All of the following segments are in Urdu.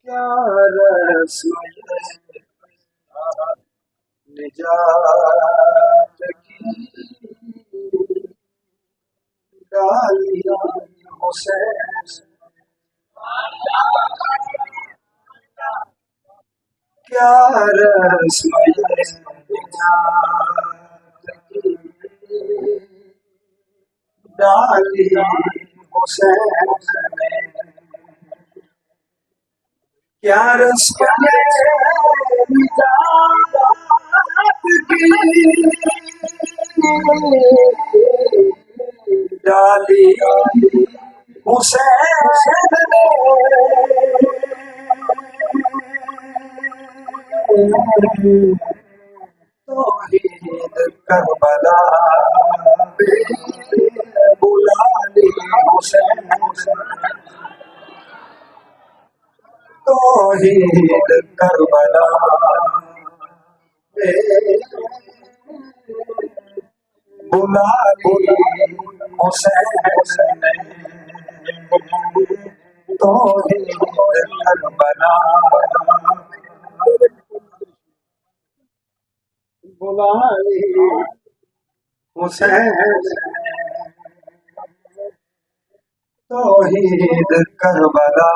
کیا رسم نجات کی ڈالی حسین، کیا رسم نجات کی ڈالی حسین نے، کیا رسم نجات کی ڈالی حسین نے، توحید کربلا میں بلا لی حسین، توحید کربلا میں بلا لی حسین نے، توحید کربلا بلا لی حسین، توحید کربلا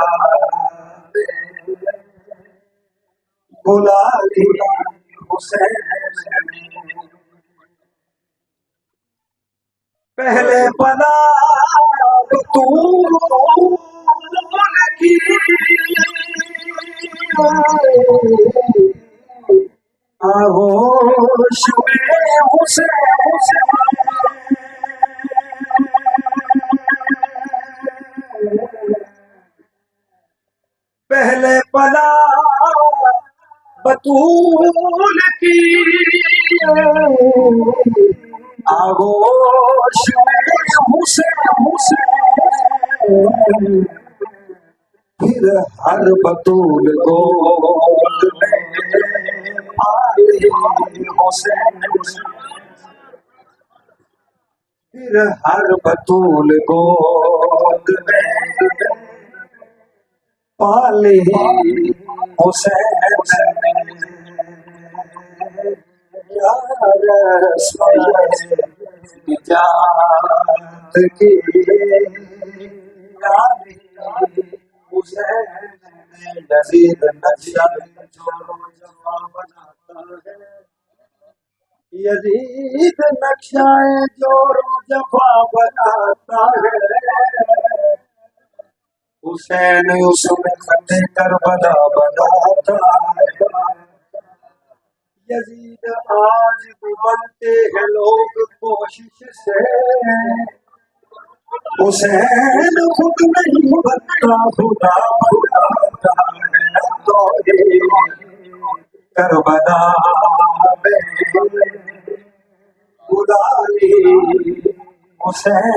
بلا لی حسین، پہلے بنا بطول کی آغوش میں حسین، پہلے پلا بطول کی آغوش میں حسین، پھر ہر بطول گود میں آلی حسین، پھر ہر بطول گود میں پالی حسین، کیا رسم نجات کی ڈالی حسین نے، یزید نقشہ جو جفا بناتا ہے، یزید نقشہ جو جفا بناتا ہے، حسین اس میں خط کربلا بناتا ہے، یزید آج بھی بنتے ہیں لوگ کوشش سے، حسین خود نہیں بنتا خدا بناتا ہے، توحید کربلا میں بلا لی حسین،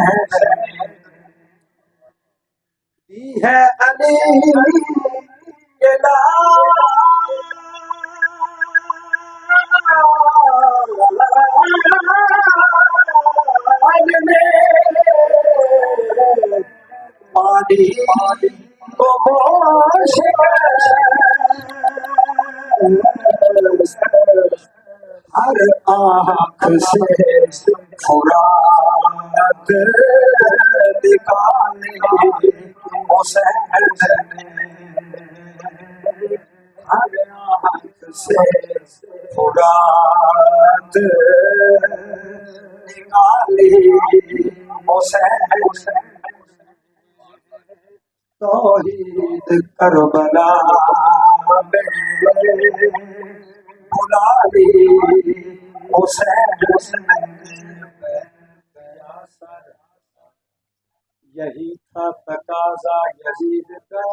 دی ہے علی کے لال میں پانی کو موش ہر آنکھ سے فرات نکالی حسین نے، ہر آنکھ سے فرات نکالی حسین، توحید کربلا میں بلا لی حسین، یہی تھا تقاضا یزید کا،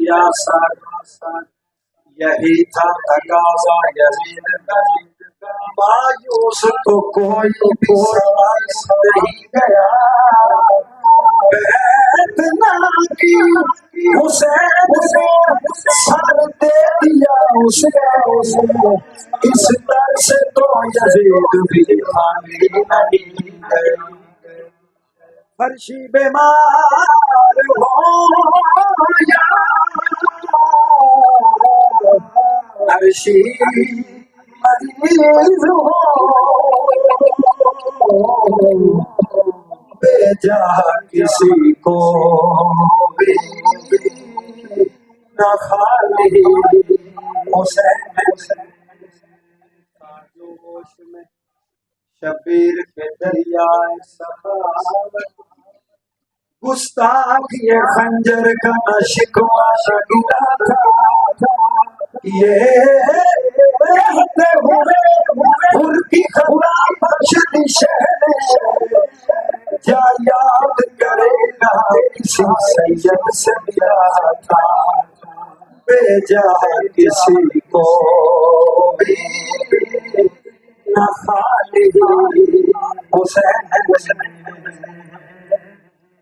یا سر یہی تھا تقاضا یزید کا، مایوس تو کوئی بھی سمجھ نہیں گیا، بیعت نہ کی حسین سے سر دے دیا اس نے، اس در سے تو یزید بھی خالی نہیں ہے، فرشی بیمار یا عرشی مریض بے جا کسی کو بھی نہ خالی حسین شبیر کے دریائے سخاوت گستاخ یہ خنجر کا نہ شکوا شکلا تھا یہ کہتے ہوئے ان کی خدا بخشتی شہر کیا یاد کرے گا کسی سید سے ملا تھا بے جا کسی کو بھی نہ خالی حسین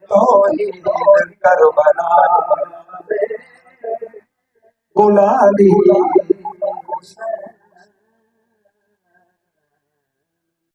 توحید کربلا گلالی